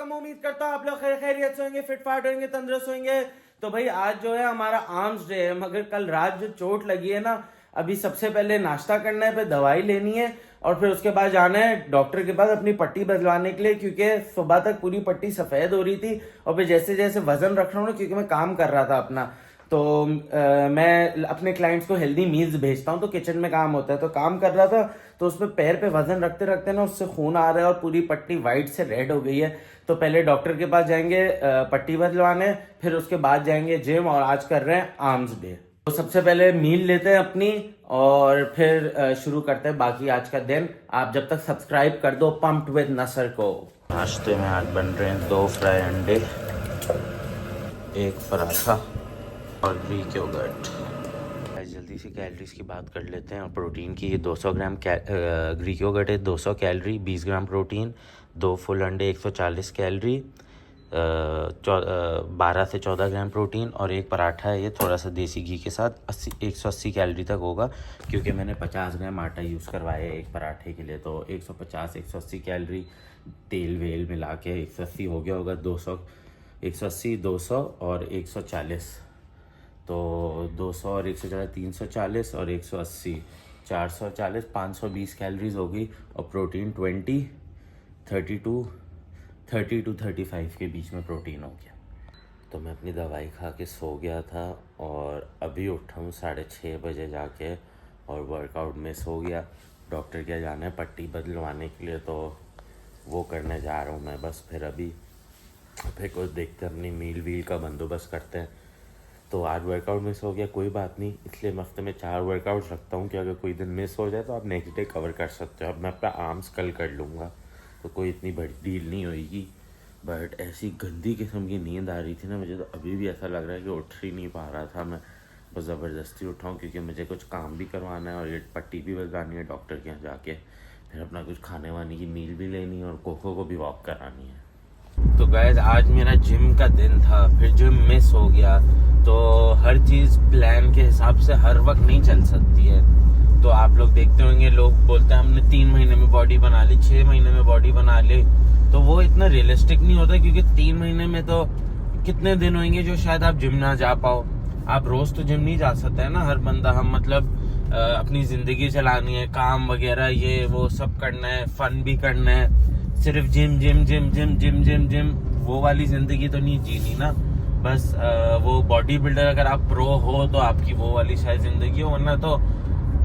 वालेकुम। उम्मीद करता हूँ आप लोग खैरियत से होंगे, फिट फाट होंगे, तंदुरुस्त होंगे। तो भाई आज जो है हमारा आर्म्स डे है, मगर कल रात जो चोट लगी है ना, अभी सबसे पहले नाश्ता करना है, फिर दवाई लेनी है और फिर उसके बाद जाना है डॉक्टर के पास अपनी पट्टी बदलवाने के लिए, क्योंकि सुबह तक पूरी पट्टी सफेद हो रही थी और फिर जैसे जैसे वजन रख रहा हूँ ना, क्योंकि मैं काम कर रहा था अपना, तो मैं अपने क्लाइंट्स को हेल्दी मील्स भेजता हूँ, तो किचन में काम होता है, तो काम कर रहा था तो उसमें पैर पे वजन रखते रखते ना उससे खून आ रहा है और पूरी पट्टी वाइट से रेड हो गई है। तो पहले डॉक्टर के पास जाएंगे पट्टी बदलवाने, फिर उसके बाद जाएंगे जिम, और आज कर रहे हैं आर्म्स डे। तो सबसे पहले मील लेते हैं अपनी और फिर शुरू करते हैं बाकी आज का दिन। आप जब तक सब्सक्राइब कर दो पंप्ड विद नसर को। नाश्ते में आज बन रहे हैं 2 फ्राई अंडे, 1 पराठा और ग्रीक योगर्ट। जल्दी से कैलोरीज की बात कर लेते हैं और प्रोटीन की। ये 200 ग्राम ग्रीक योगर्ट है, 200 कैलोरी, 20 ग्राम प्रोटीन, 2 फुल अंडे 140 कैलोरी, 12 से 14 ग्राम प्रोटीन और 1 पराठा है, ये थोड़ा सा देसी घी के साथ 180 कैलोरी तक होगा, क्योंकि मैंने 50 ग्राम आटा यूज़ करवाया है एक पराठे के लिए, तो 150-180 कैलोरी तेल वेल मिला के 180 हो गया होगा। 200 180 200 और 140, तो 200 और 140 340 और 180 440, 520 कैलोरीज होगी और प्रोटीन 30 टू 35 के बीच में प्रोटीन हो गया। तो मैं अपनी दवाई खा के सो गया था और अभी उठा हूँ 6:30 बजे जाके, और वर्कआउट मिस हो गया। डॉक्टर के जाना है पट्टी बदलवाने के लिए, तो वो करने जा रहा हूँ मैं बस। फिर कुछ देखते हैं, अपनी मील वील का बंदोबस्त करते हैं। तो आज वर्कआउट मिस हो गया, कोई बात नहीं, इसलिए मैं हफ्ते में 4 वर्कआउट रखता हूँ कि अगर कोई दिन मिस हो जाए तो आप नेक्स्ट डे कवर कर सकते हो। अब मैं अपना आर्म्स कल कर लूँगा, तो कोई इतनी बड़ी डील नहीं होएगी। बट ऐसी गंदी किस्म की नींद आ रही थी ना मुझे, तो अभी भी ऐसा लग रहा है कि उठ ही नहीं पा रहा था मैं। बस ज़बरदस्ती उठाऊँ क्योंकि मुझे कुछ काम भी करवाना है और ये पट्टी भी बदलवानी है डॉक्टर के यहाँ जाके, फिर अपना कुछ खाने वाने की मील भी लेनी है और कोको को भी वॉक करानी है। तो गाइस आज मेरा जिम का दिन था, फिर जिम मिस हो गया। तो हर चीज़ प्लान के हिसाब से हर वक्त नहीं चल सकती है। तो आप लोग देखते होंगे, लोग बोलते हैं हमने 3 महीने में बॉडी बना ली, 6 महीने में बॉडी बना ली, तो वो इतना रियलिस्टिक नहीं होता, क्योंकि 3 महीने में तो कितने दिन होंगे जो शायद आप जिम ना जा पाओ। आप रोज़ तो जिम नहीं जा सकते है ना हर बंदा। हम मतलब अपनी ज़िंदगी चलानी है, काम वगैरह ये वो सब करना है, फ़न भी करना है। सिर्फ gym gym gym gym gym gym gym वो वाली ज़िंदगी तो नहीं जीनी ना। बस वो बॉडी बिल्डर अगर आप प्रो हो तो आपकी वो वाली शायद ज़िंदगी हो, वरना तो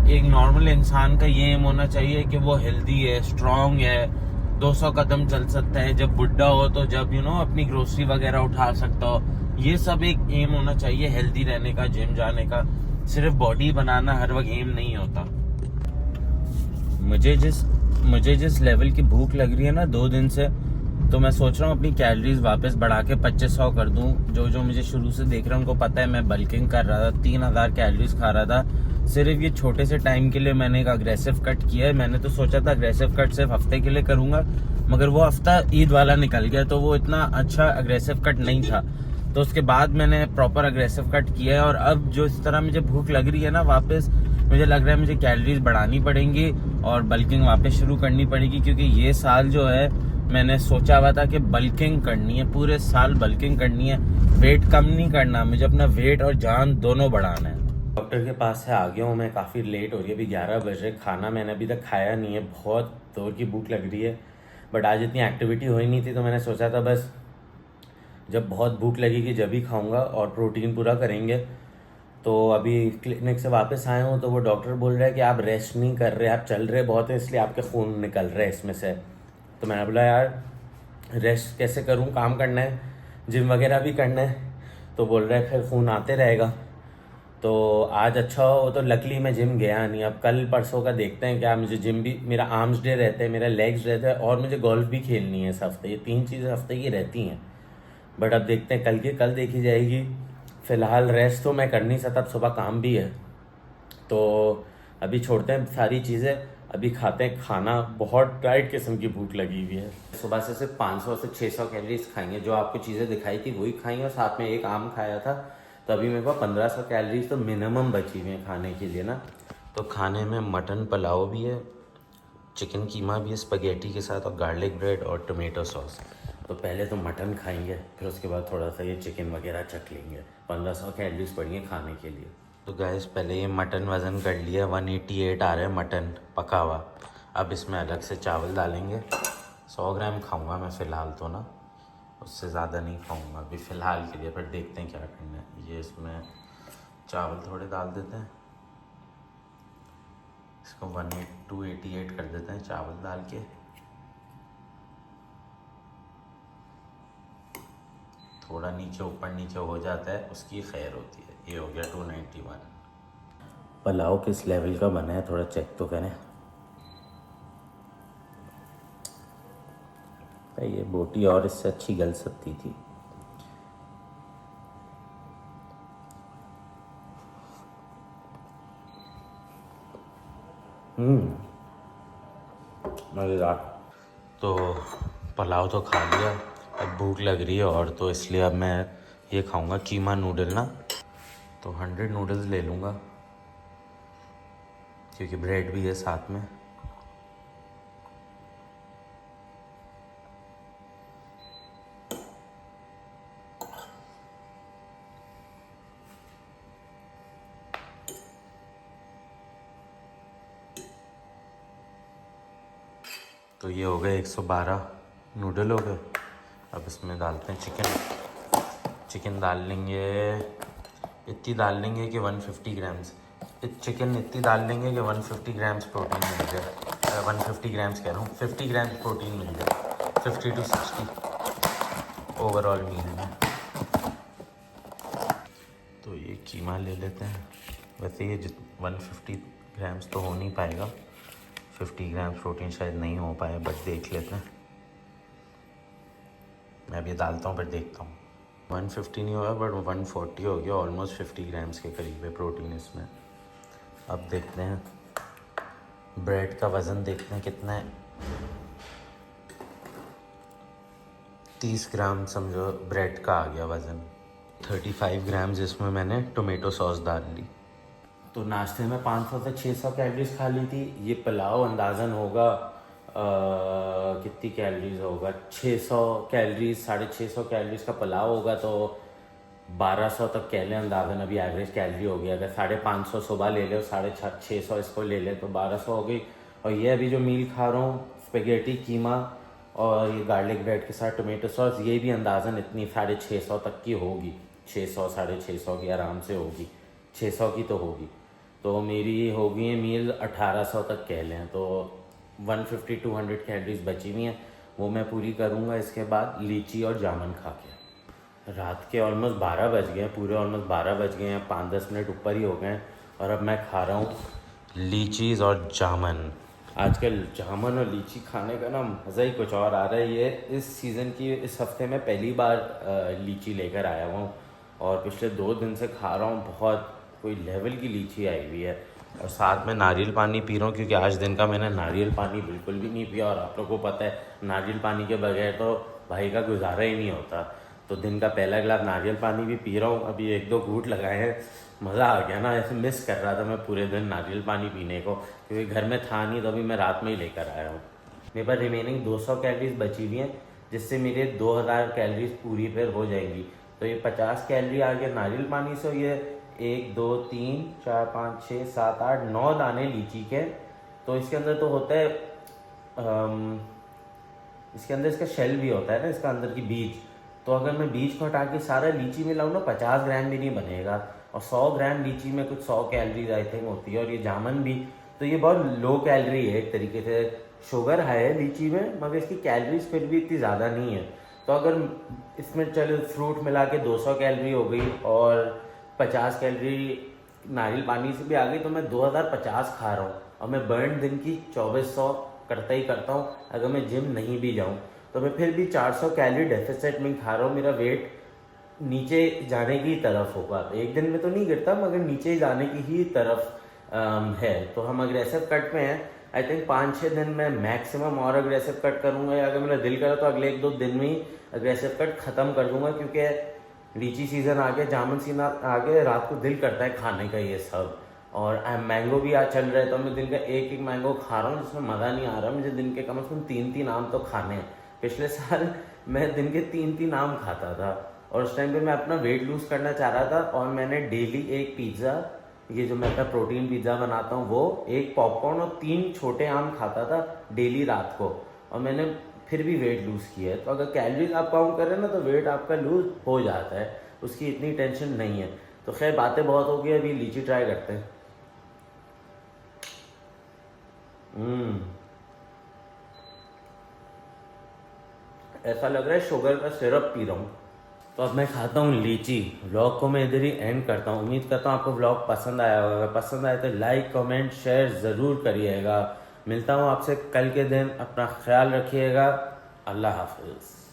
एक नॉर्मल इंसान का ये एम होना चाहिए कि वो हेल्दी है, स्ट्रांग है, 200 कदम चल सकता है, जब बुढ़ा हो तो जब अपनी ग्रोसरी वगैरह उठा सकता हो। ये सब एक एम होना चाहिए हेल्दी रहने का, जिम जाने का। सिर्फ बॉडी बनाना हर वक्त एम नहीं होता। मुझे जिस लेवल की भूख लग रही है ना 2 दिन से, तो मैं सोच रहा हूँ अपनी कैलोरीज वापस बढ़ा के 2500 कर दूँ। जो मुझे शुरू से देख रहे हैं उनको पता है मैं बल्किंग कर रहा था, 3000 कैलोरीज खा रहा था। सिर्फ ये छोटे से टाइम के लिए मैंने एक अग्रेसिव कट किया है। मैंने तो सोचा था अग्रेसिव कट सिर्फ हफ्ते के लिए करूँगा, मगर वो हफ्ता ईद वाला निकल गया, तो वो इतना अच्छा अग्रेसिव कट नहीं था। तो उसके बाद मैंने प्रॉपर अग्रेसिव कट किया है, और अब जो इस तरह मुझे भूख लग रही है ना वापस, मुझे लग रहा है मुझे कैलोरीज बढ़ानी पड़ेंगी और बल्किंग वापस शुरू करनी पड़ेगी, क्योंकि ये साल जो है मैंने सोचा हुआ था कि बल्किंग करनी है, पूरे साल बल्किंग करनी है। वेट कम नहीं करना, मुझे अपना वेट और जान दोनों बढ़ाना है। डॉक्टर के पास से आ गया हूँ मैं, काफ़ी लेट हो रही है, अभी 11 बजे। खाना मैंने अभी तक खाया नहीं है, बहुत जोर की भूख लग रही है, बट आज इतनी एक्टिविटी हुई नहीं थी, तो मैंने सोचा था बस जब बहुत भूख लगेगी जब ही खाऊंगा और प्रोटीन पूरा करेंगे। तो अभी क्लिनिक से वापस आए हूँ, तो वो डॉक्टर बोल रहा है कि आप रेस्ट नहीं कर रहे, आप चल रहे बहुत हैं, इसलिए आपके खून निकल रहे हैं इसमें से। तो मैंने बोला यार रेस्ट कैसे करूँ, काम करना है, जिम वगैरह भी करना है। तो बोल रहा है फिर खून आते रहेगा। तो आज अच्छा हो, तो लकीली मैं जिम गया नहीं। अब कल परसों का देखते हैं क्या। मुझे जिम भी, मेरा आर्म्स डे रहता है, मेरा लेग्स रहता है, और मुझे गोल्फ भी खेलनी है इस हफ्ते। ये 3 चीज़ें हफ्ते की रहती हैं, बट अब देखते हैं, कल देखी जाएगी। फ़िलहाल रेस्ट तो मैं कर नहीं सकता, अब सुबह काम भी है, तो अभी छोड़ते हैं सारी चीज़ें, अभी खाते हैं खाना। बहुत टाइट किस्म की भूख लगी हुई है। सुबह से सिर्फ 500 से 600 कैलोरीज खाएंगे, जो आपको चीज़ें दिखाई थी वही खाई, और साथ में एक आम खाया था, तो अभी मेरे पास 1500 कैलोरीज तो मिनिमम बची हुई हैं खाने के लिए ना। तो खाने में मटन पुलाव भी है, चिकन कीमा भी है स्पगेटी के साथ, और गार्लिक ब्रेड और टोमेटो सॉस। तो पहले तो मटन खाएंगे, फिर उसके बाद थोड़ा सा ये चिकन वगैरह चख लेंगे। 1500 कैलोरीज पड़ेंगे खाने के लिए। तो गैस पहले ये मटन वज़न कर लिया, 188 आ रहा है मटन पका हुआ। अब इसमें अलग से चावल डालेंगे। 100 ग्राम खाऊंगा मैं फ़िलहाल तो ना, उससे ज़्यादा नहीं खाऊंगा अभी फ़िलहाल के लिए, पर देखते हैं क्या करना है। ये इसमें चावल थोड़े डाल देते हैं, इसको 288 कर देते हैं चावल डाल के। थोड़ा नीचे ऊपर नीचे हो जाता है उसकी खैर होती है। ये हो गया 291। पुलाव किस लेवल का बना है थोड़ा चेक तो करें। ये बोटी और इससे अच्छी गल सकती थी। मज़ेदार। तो पुलाव तो खा लिया, अब भूख लग रही है और, तो इसलिए अब मैं ये खाऊंगा कीमा नूडल ना। तो 100 नूडल्स ले लूँगा क्योंकि ब्रेड भी है साथ में। तो ये हो गए 112 नूडल हो गए। अब इसमें डालते हैं चिकन डाल लेंगे, इतनी डाल लेंगे कि 150 ग्राम्स चिकन इतनी डाल लेंगे कि 150 ग्राम्स प्रोटीन मिल जाए। 150 ग्राम्स कह रहा हूँ, 50 ग्राम्स प्रोटीन मिल जाए, 50 to 60 ओवरऑल मील में। तो ये कीमा ले लेते हैं। वैसे ये 150 ग्राम्स तो हो नहीं पाएगा, 50 ग्राम्स प्रोटीन शायद नहीं हो पाए, बट देख लेते हैं। मैं अभी डालता हूँ फिर देखता हूँ। 150 नहीं हुआ बट 140 हो गया, ऑलमोस्ट 50 ग्राम्स के करीब है प्रोटीन इसमें। अब देखते हैं ब्रेड का वज़न, देखते हैं कितना है। 30 ग्राम समझो ब्रेड का आ गया वज़न। 35 ग्राम्स इसमें मैंने टोमेटो सॉस डाल ली। तो नाश्ते में 500 से 600 कैलोरीज खा ली थी। ये पुलाव अंदाज़न होगा कितनी कैलोरीज होगा, 600 कैलोरीज, 650 कैलोरीज का पुलाव होगा, तो 1200 तक कह लें अंदाज़न। अभी एवरेज कैलोरी हो गया, अगर 550 सुबह ले लो, 650 इसको ले ले तो 1200 हो गई। और ये अभी जो मील खा रहा हूँ स्पेगेटी कीमा और ये गार्लिक ब्रेड के साथ टोमेटो सॉस, ये भी अंदाज़न इतनी 650 तक की होगी। 600 650 की आराम से होगी, 600 की तो होगी। तो मेरी होगी मील 1800 तक कह लें, तो 150-200 कैलोरीज बची हुई हैं, वो मैं पूरी करूँगा इसके बाद लीची और जामुन खा के। रात के ऑलमोस्ट 12 बज गए हैं, पूरे ऑलमोस्ट 12 बज गए हैं, 5-10 मिनट ऊपर ही हो गए हैं। और अब मैं खा रहा हूँ लीचीज़ और जामुन। आजकल जामुन और लीची खाने का ना मज़ा ही कुछ और आ रहा है। ये इस सीज़न की, इस हफ्ते में पहली बार लीची लेकर आया हुआ हूँ और पिछले 2 दिन से खा रहा हूँ। बहुत कोई लेवल की लीची आई हुई है। और साथ में नारियल पानी पी रहा हूँ क्योंकि आज दिन का मैंने नारियल पानी बिल्कुल भी नहीं पिया, और आप लोगों को पता है नारियल पानी के बगैर तो भाई का गुजारा ही नहीं होता। तो दिन का पहला गिलास नारियल पानी भी पी रहा हूँ। अभी 1-2 घूंट लगाए हैं, मज़ा आ गया ना। ऐसे मिस कर रहा था मैं पूरे दिन नारियल पानी पीने को, क्योंकि घर में था नहीं, तो अभी मैं रात में ही लेकर आया हूँ। मेरे पास रिमेनिंग 200 कैलोरीज बची हुई हैं, जिससे मेरे 2000 कैलोरीज पूरी फिर हो जाएंगी। तो ये 50 कैलोरी आ गया नारियल पानी से। ये 1 2 3 4 5 6 7 8 9 दाने लीची के। तो इसके अंदर तो होता है इसके अंदर इसका शेल भी होता है ना, इसका अंदर की बीज। तो अगर मैं बीज को हटा के सारा लीची में लाऊं ना, 50 ग्राम भी नहीं बनेगा। और 100 ग्राम लीची में कुछ 100 कैलोरीज आई थिंक होती है। और ये जामुन भी, तो ये बहुत लो कैलोरी है एक तरीके से। शुगर है लीची में, मगर इसकी कैलोरीज फिर भी इतनी ज़्यादा नहीं है। तो अगर इसमें चलो फ्रूट मिला के 200 कैलोरी हो गई और 50 कैलोरी नारियल पानी से भी आ गई, तो मैं 2050 खा रहा हूँ। और मैं बर्न दिन की 2400 करता ही करता हूँ। अगर मैं जिम नहीं भी जाऊँ तो मैं फिर भी 400 कैलोरी डेफिसिट में खा रहा हूँ। मेरा वेट नीचे जाने की तरफ होगा, एक दिन में तो नहीं गिरता, मगर नीचे जाने की ही तरफ है। तो हम अग्रेसिव कट पे हैं। आई थिंक 5-6 दिन में मैक्सिमम और अग्रेसिव कट करूँगा, या अगर मेरा दिल करा तो अगले 1-2 दिन में ही अग्रेसिव कट ख़त्म कर दूँगा। क्योंकि लीची सीज़न आ गया, जामुन सीजन आ गया, रात को दिल करता है खाने का ये सब। और मैंगो भी आज चल रहा है, तो मैं दिन का 1-1 मैंगो खा रहा हूँ, जिसमें मज़ा नहीं आ रहा मुझे। दिन के कम से कम 3-3 आम तो खाने हैं, पिछले साल मैं दिन के 3-3 आम खाता था और उस टाइम पे मैं अपना वेट लूज़ करना चाह रहा था और मैंने डेली एक पिज़्ज़ा, ये जो मैं अपना प्रोटीन पिज़्ज़ा बनाता हूँ वो, एक पॉपकॉर्न और 3 छोटे आम खाता था डेली रात को, और मैंने फिर भी वेट लूज़ किया है। तो अगर कैलोरीज आप काउंट करें ना तो वेट आपका लूज़ हो जाता है, उसकी इतनी टेंशन नहीं है। तो खैर बातें बहुत हो गई, अभी लीची ट्राई करते हैं। ऐसा लग रहा है शुगर का सिरप पी रहा हूँ। तो अब मैं खाता हूँ लीची। व्लॉग को मैं इधर ही एंड करता हूँ। उम्मीद करता हूँ आपको व्लॉग पसंद आया होगा। अगर पसंद आए तो लाइक कमेंट शेयर ज़रूर करिएगा। मिलता हूँ आपसे कल के दिन। अपना ख्याल रखिएगा। अल्लाह हाफिज़।